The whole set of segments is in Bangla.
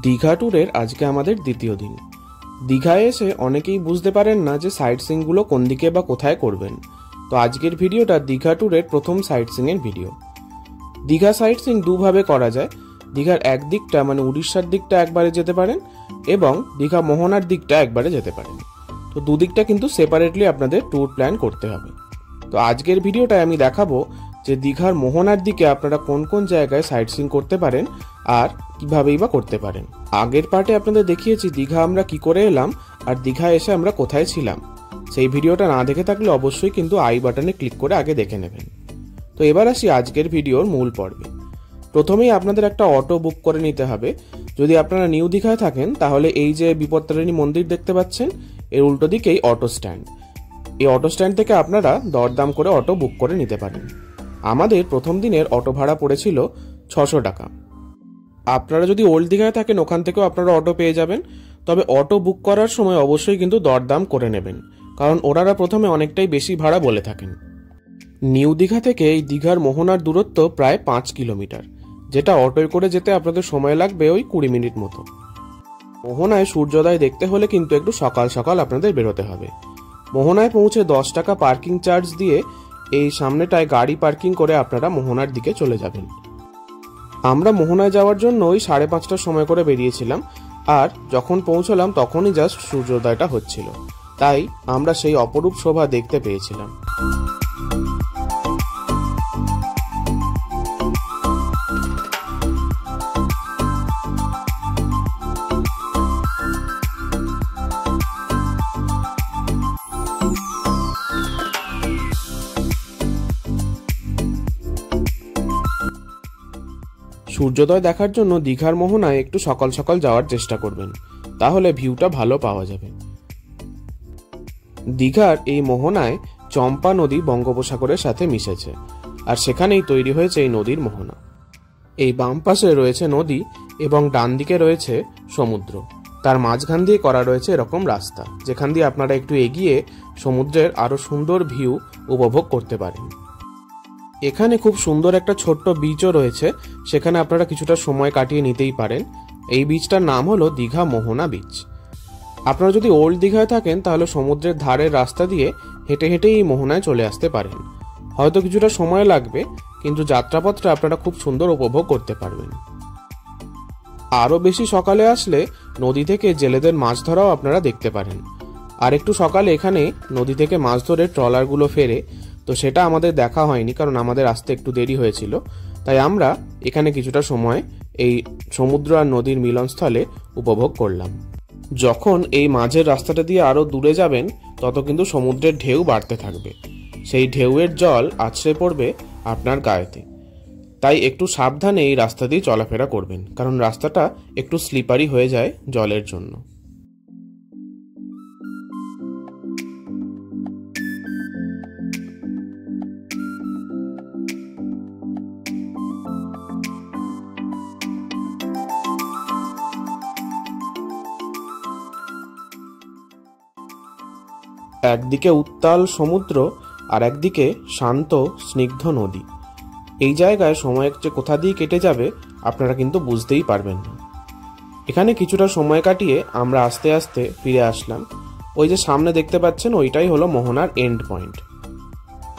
দীঘা ট্যুরের আজকে আমাদের দ্বিতীয় দিন। দীঘায় এসে অনেকেই বুঝতে পারেন না যে সাইট সিইংগুলো কোন দিকে বা কোথায় করবেন। তো আজকের ভিডিওটা দীঘা ট্যুরের প্রথম site সিইংয়ের video. Digha site seeing দুভাবে করা যায়। দীঘার এক দিকটা মানে উড়িষ্যার দিকটা একবারে যেতে পারেন এবং দীঘা মোহনার দিকটা একবারে যেতে পারেন। তো দুদিকটা কিন্তু সেপারেটলি আপনাদের ট্যুর প্ল্যান করতে হবে। তো আজকের ভিডিওটায় আমি দেখাবো যে দীঘার মোহনার দিকে আপনারা কোন কোন জায়গায় সাইট সিইং করতে পারেন আর কিভাবেই বা করতে পারেন। আগের পার্টে আপনাদের দেখিয়েছি দীঘা আমরা কি করে এলাম আর দীঘা এসে আমরা কোথায় ছিলাম। সেই ভিডিওটা না দেখে থাকলে অবশ্যই কিন্তু আই বাটনে ক্লিক করে আগে দেখে নেবেন। তো এবার আসি আজকের ভিডিওর মূল পর্বে। প্রথমেই আপনাদের একটা অটো বুক করে নিতে হবে। যদি আপনারা নিউ দীঘায় থাকেন তাহলে এই যে বিপত্তারিণী মন্দির দেখতে পাচ্ছেন এর উল্টো দিকেই অটো স্ট্যান্ড। এই অটো স্ট্যান্ড থেকে আপনারা দরদাম করে অটো বুক করে নিতে পারেন। আমাদের প্রথম দিনের অটো ভাড়া পড়েছিল 600 টাকা। আপনারা যদি ওল্ড দীঘায় থাকেন ওখান থেকেও আপনারা অটো পেয়ে যাবেন, তবে অটো বুক করার সময় অবশ্যই কিন্তু দরদাম করে নেবেন, কারণ ওনারা প্রথমে অনেকটাই বেশি ভাড়া বলে থাকেন। নিউ দীঘা থেকে এই দীঘার মোহনার দূরত্ব প্রায় 5 কিলোমিটার, যেটা অটোয় করে যেতে আপনাদের সময় লাগবে ওই 20 মিনিট মতো। মোহনায় সূর্যোদয় দেখতে হলে কিন্তু একটু সকাল সকাল আপনাদের বেরোতে হবে। মোহনায় পৌঁছে 10 টাকা পার্কিং চার্জ দিয়ে এই সামনেটায় গাড়ি পার্কিং করে আপনারা মোহনার দিকে চলে যাবেন। আমরা মোহনায় যাওয়ার জন্য ওই 5:30টার সময় করে বেরিয়েছিলাম, আর যখন পৌঁছলাম তখনই জাস্ট সূর্যোদয়টা হচ্ছিল, তাই আমরা সেই অপরূপ শোভা দেখতে পেয়েছিলাম। সূর্যোদয় দেখার জন্য দীঘার মোহনায় একটু সকাল সকাল যাওয়ার চেষ্টা করবেন, তাহলে ভিউটা ভালো পাওয়া যাবে। দীঘার এই মোহনায় চম্পা নদী বঙ্গোপসাগরের সাথে মিশেছে, আর সেখানেই তৈরি হয়েছে এই নদীর মোহনা। এই বাম পাশে রয়েছে নদী এবং ডান দিকে রয়েছে সমুদ্র। তার মাঝখান দিয়ে করা রয়েছে এরকম রাস্তা, যেখান দিয়ে আপনারা একটু এগিয়ে সমুদ্রের আরো সুন্দর ভিউ উপভোগ করতে পারেন। এখানে খুব সুন্দর একটা ছোট্ট বিচও রয়েছে, সেখানে আপনারা কিছুটা সময় কাটিয়ে নিতেই পারেন। এই বিচটার নাম হলো দীঘা মোহনা বিচ। আপনারা যদি ওল্ড দীঘায় থাকেন তাহলে সমুদ্রের ধারের রাস্তা দিয়ে হেঁটে হেঁটে এই মোহনায় চলে আসতে পারেন। হয়তো কিছুটা সময় লাগবে, কিন্তু যাত্রাপথটা আপনারা খুব সুন্দর উপভোগ করতে পারবেন। আরও বেশি সকালে আসলে নদী থেকে জেলেদের মাছ ধরাও আপনারা দেখতে পারেন। আর একটু সকালে এখানে নদী থেকে মাছ ধরে ট্রলারগুলো ফেরে, তো সেটা আমাদের দেখা হয়নি কারণ আমাদের আসতে একটু দেরি হয়েছিল, তাই আমরা এখানে কিছুটা সময় এই সমুদ্র আর নদীর মিলনস্থলে উপভোগ করলাম। যখন এই মাঝের রাস্তাটা দিয়ে আরো দূরে যাবেন তত কিন্তু সমুদ্রের ঢেউ বাড়তে থাকবে, সেই ঢেউয়ের জল আছড়ে পড়বে আপনার গায়েতে, তাই একটু সাবধানে এই রাস্তা দিয়ে চলাফেরা করবেন, কারণ রাস্তাটা একটু স্লিপারি হয়ে যায় জলের জন্য। একদিকে উত্তাল সমুদ্র আর একদিকে শান্ত স্নিগ্ধ নদী। এই জায়গায় সময় যে কোথা দিয়ে কেটে যাবে আপনারা কিন্তু বুঝতেই পারবেন না। এখানে কিছুটা সময় কাটিয়ে আমরা আস্তে আস্তে ফিরে আসলাম। ওই যে সামনে দেখতে পাচ্ছেন ওইটাই হলো মোহনার এন্ড পয়েন্ট।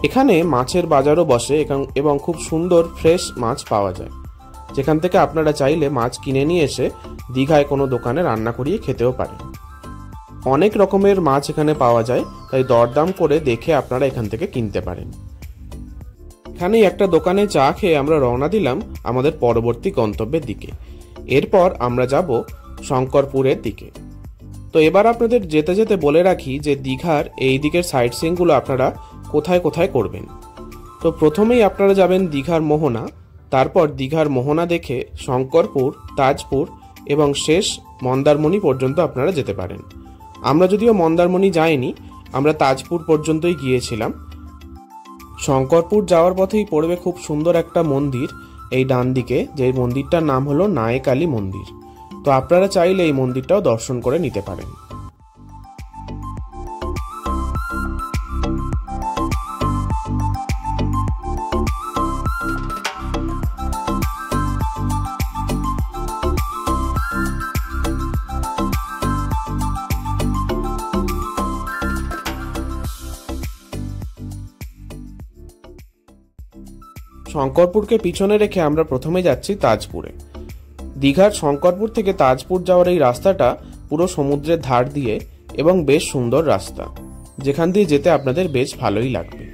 এখানে মাছের বাজারও বসে এবং খুব সুন্দর ফ্রেশ মাছ পাওয়া যায়, যেখান থেকে আপনারা চাইলে মাছ কিনে নিয়ে এসে দীঘায় কোনো দোকানে রান্না করিয়ে খেতেও পারেন। অনেক রকমের মাছ এখানে পাওয়া যায়, তাই দরদাম করে দেখে আপনারা এখান থেকে কিনতে পারেন। এখানেই একটা দোকানে চা খেয়ে আমরা রওনা দিলাম আমাদের পরবর্তী গন্তব্যের দিকে। এরপর আমরা যাব শঙ্করপুরের দিকে। তো এবার আপনাদের যেতে যেতে বলে রাখি যে দীঘার এই দিকের সাইট সিইংগুলো আপনারা কোথায় কোথায় করবেন। তো প্রথমেই আপনারা যাবেন দীঘার মোহনা, তারপর দীঘার মোহনা দেখে শঙ্করপুর, তাজপুর এবং শেষ মন্দারমণি পর্যন্ত আপনারা যেতে পারেন। আমরা যদিও মন্দারমণি যাইনি, আমরা তাজপুর পর্যন্তই গিয়েছিলাম। শঙ্করপুর যাওয়ার পথেই পড়বে খুব সুন্দর একটা মন্দির এই ডান দিকে, যে মন্দিরটার নাম হলো নায়েকালী মন্দির। তো আপনারা চাইলে এই মন্দিরটাও দর্শন করে নিতে পারেন। শঙ্করপুরকে পিছনে রেখে আমরা প্রথমে যাচ্ছি তাজপুরে। দীঘার শঙ্করপুর থেকে তাজপুর যাওয়ার এই রাস্তাটা পুরো সমুদ্রের ধার দিয়ে এবং বেশ সুন্দর রাস্তা, যেখান দিয়ে যেতে আপনাদের বেশ ভালোই লাগবে।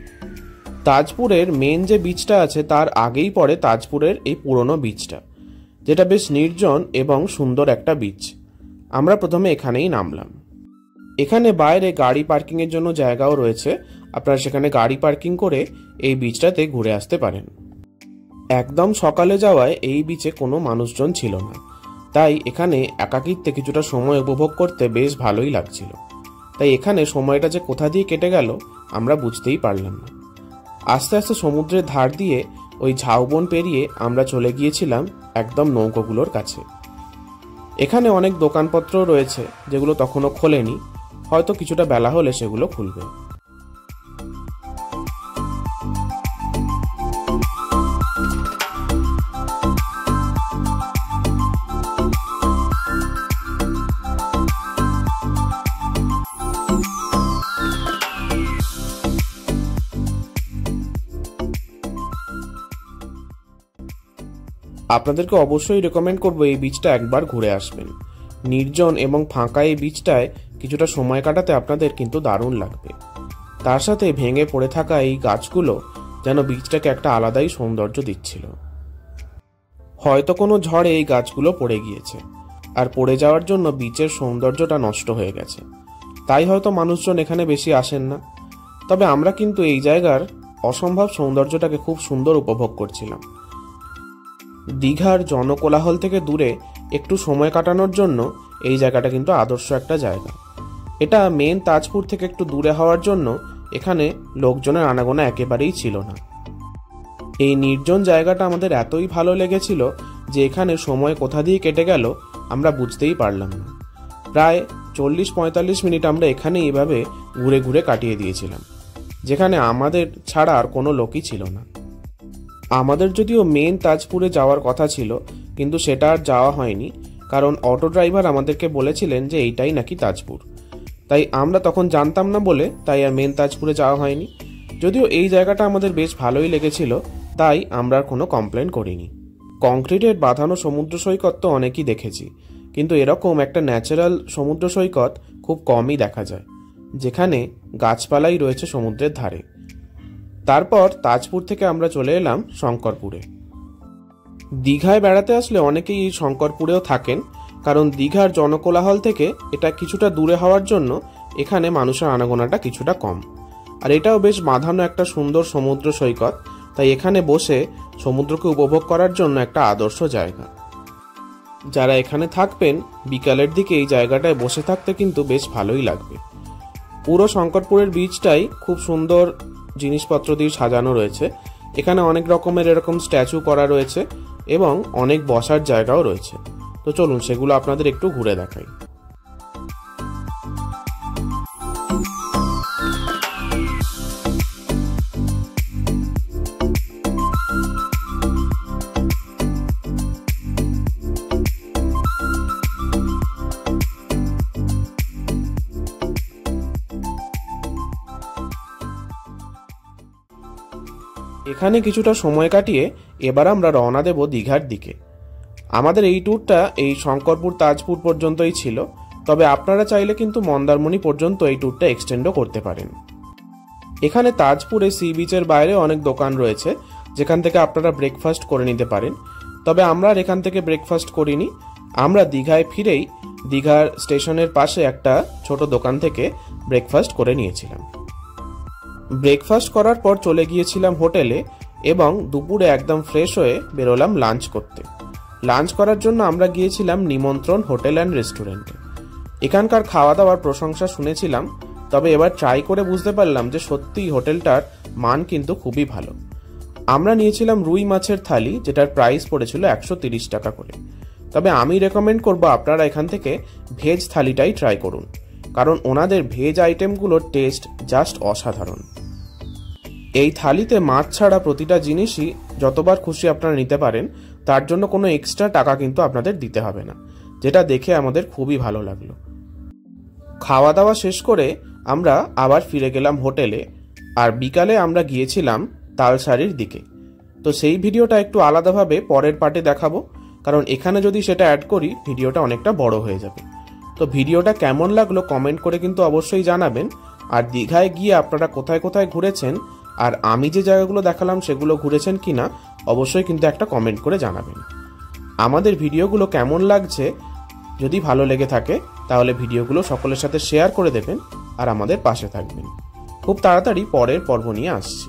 তাজপুরের মেন যে বিচটা আছে তার আগেই পড়ে তাজপুরের এই পুরনো বিচটা, যেটা বেশ নির্জন এবং সুন্দর একটা বিচ। আমরা প্রথমে এখানেই নামলাম। এখানে বাইরে গাড়ি পার্কিংয়ের জন্য জায়গাও রয়েছে, আপনারা সেখানে গাড়ি পার্কিং করে এই বিচটাতে ঘুরে আসতে পারেন। একদম সকালে যাওয়ায় এই বিচে কোনো মানুষজন ছিল না, তাই এখানে একাকিত্বে কিছুটা সময় উপভোগ করতে বেশ ভালোই লাগছিল। তাই এখানে সময়টা যে কোথা দিয়ে কেটে গেল আমরা বুঝতেই পারলাম না। আস্তে আস্তে সমুদ্রের ধার দিয়ে ওই ঝাউবন পেরিয়ে আমরা চলে গিয়েছিলাম একদম নৌকোগুলোর কাছে। এখানে অনেক দোকানপত্র রয়েছে যেগুলো তখনও খোলেনি, হয়তো কিছুটা বেলা হলে সেগুলো খুলবে। আপনাদেরকে অবশ্যই রেকমেন্ড করবো এই বিচটা একবার ঘুরে আসবেন। নির্জন এবং ফাঁকা এই বিচটায় কিছুটা সময় কাটাতে আপনাদের কিন্তু দারুণ লাগবে। তার সাথে ভেঙে পড়ে থাকা এই গাছগুলো যেন বিচটাকে একটা আলাদাই সৌন্দর্য দিচ্ছিল। হয়তো কোনো ঝড়ে এই গাছগুলো পড়ে গিয়েছে, আর পড়ে যাওয়ার জন্য বিচের সৌন্দর্যটা নষ্ট হয়ে গেছে, তাই হয়তো মানুষজন এখানে বেশি আসেন না। তবে আমরা কিন্তু এই জায়গার অসম্ভব সৌন্দর্যটাকে খুব সুন্দর উপভোগ করছিলাম। দীঘার জনকোলাহল থেকে দূরে একটু সময় কাটানোর জন্য এই জায়গাটা কিন্তু আদর্শ একটা জায়গা। এটা মেন তাজপুর থেকে একটু দূরে হওয়ার জন্য এখানে লোকজনের আনাগোনা একেবারেই ছিল না। এই নির্জন জায়গাটা আমাদের এতই ভালো লেগেছিল যে এখানে সময় কোথা দিয়ে কেটে গেল আমরা বুঝতেই পারলাম না। প্রায় 40-45 মিনিট আমরা এখানে এইভাবে ঘুরে ঘুরে কাটিয়ে দিয়েছিলাম, যেখানে আমাদের ছাড়া আর কোনো লোকই ছিল না। আমাদের যদিও মেন তাজপুরে যাওয়ার কথা ছিল, কিন্তু সেটা আর যাওয়া হয়নি, কারণ অটো ড্রাইভার আমাদেরকে বলেছিলেন যে এইটাই নাকি তাজপুর। তাই আমরা তখন জানতাম না বলে তাই আর মেন তাজপুরে যাওয়া হয়নি। যদিও এই জায়গাটা আমাদের বেশ ভালোই লেগেছিল, তাই আমরা আর কোনো কমপ্লেন করিনি। কংক্রিটের বাঁধানো সমুদ্র সৈকত তো অনেকই দেখেছি, কিন্তু এরকম একটা ন্যাচারাল সমুদ্র সৈকত খুব কমই দেখা যায়, যেখানে গাছপালাই রয়েছে সমুদ্রের ধারে। তারপর তাজপুর থেকে আমরা চলে এলাম শঙ্করপুরে। দীঘায় বেড়াতে আসলে অনেকেই এই শঙ্করপুরেও থাকেন, কারণ দীঘার জনকোলাহল থেকে এটা কিছুটা দূরে হওয়ার জন্য এখানে মানুষের আনাগোনাটা কিছুটা কম। আর এটাও বেশ বাঁধানো একটা সুন্দর সমুদ্র সৈকত, তাই এখানে বসে সমুদ্রকে উপভোগ করার জন্য একটা আদর্শ জায়গা। যারা এখানে থাকবেন বিকালের দিকে এই জায়গাটায় বসে থাকতে কিন্তু বেশ ভালোই লাগবে। পুরো শঙ্করপুরের বিচটাই খুব সুন্দর জিনিসপত্র দিয়ে সাজানো রয়েছে। এখানে অনেক রকমের এরকম স্ট্যাচু করা রয়েছে এবং অনেক বসার জায়গাও রয়েছে। তো চলুন সেগুলো আপনাদের একটু ঘুরে দেখাই। এখানে কিছুটা সময় কাটিয়ে এবার আমরা রওনা দেব দীঘার দিকে। আমাদের এই ট্যুরটা এই শঙ্করপুর তাজপুর পর্যন্তই ছিল, তবে আপনারা চাইলে কিন্তু মন্দারমণি পর্যন্ত এই ট্যুরটা এক্সটেন্ডও করতে পারেন। এখানে তাজপুরে সি বিচের বাইরে অনেক দোকান রয়েছে, যেখান থেকে আপনারা ব্রেকফাস্ট করে নিতে পারেন। তবে আমরা আর এখান থেকে ব্রেকফাস্ট করিনি, আমরা দীঘায় ফিরেই দীঘার স্টেশনের পাশে একটা ছোট দোকান থেকে ব্রেকফাস্ট করে নিয়েছিলাম। ব্রেকফাস্ট করার পর চলে গিয়েছিলাম হোটেলে এবং দুপুরে একদম ফ্রেশ হয়ে বেরোলাম লাঞ্চ করতে। লাঞ্চ করার জন্য আমরা গিয়েছিলাম নিমন্ত্রণ হোটেল অ্যান্ড রেস্টুরেন্টে। এখানকার খাওয়া দাওয়ার প্রশংসা শুনেছিলাম, তবে এবার ট্রাই করে বুঝতে পারলাম যে সত্যিই হোটেলটার মান কিন্তু খুবই ভালো। আমরা নিয়েছিলাম রুই মাছের থালি, যেটার প্রাইস পড়েছিল 130 টাকা করে। তবে আমি রেকমেন্ড করবো আপনারা এখান থেকে ভেজ থালিটাই ট্রাই করুন, কারণ ওনাদের ভেজ আইটেমগুলোর টেস্ট জাস্ট অসাধারণ। এই থালিতে মাছ ছাড়া প্রতিটা জিনিসই যতবার খুশি আপনারা নিতে পারেন, তার জন্য কোনো এক্সট্রা টাকা কিন্তু আপনাদের দিতে হবে না, যেটা দেখে আমাদের খুবই ভালো লাগলো। খাওয়া দাওয়া শেষ করে আমরা আবার ফিরে গেলাম হোটেলে, আর বিকালে আমরা গিয়েছিলাম তালসারির দিকে। তো সেই ভিডিওটা একটু আলাদাভাবে পরের পার্টে দেখাবো, কারণ এখানে যদি সেটা অ্যাড করি ভিডিওটা অনেকটা বড় হয়ে যাবে। তো ভিডিওটা কেমন লাগলো কমেন্ট করে কিন্তু অবশ্যই জানাবেন। আর দীঘায় গিয়ে আপনারা কোথায় কোথায় ঘুরেছেন আর আমি যে জায়গাগুলো দেখালাম সেগুলো ঘুরেছেন কিনা অবশ্যই কিন্তু একটা কমেন্ট করে জানাবেন। আমাদের ভিডিওগুলো কেমন লাগছে যদি ভালো লেগে থাকে তাহলে ভিডিওগুলো সকলের সাথে শেয়ার করে দেবেন আর আমাদের পাশে থাকবেন। খুব তাড়াতাড়ি পরের পর্ব নিয়ে আসছি।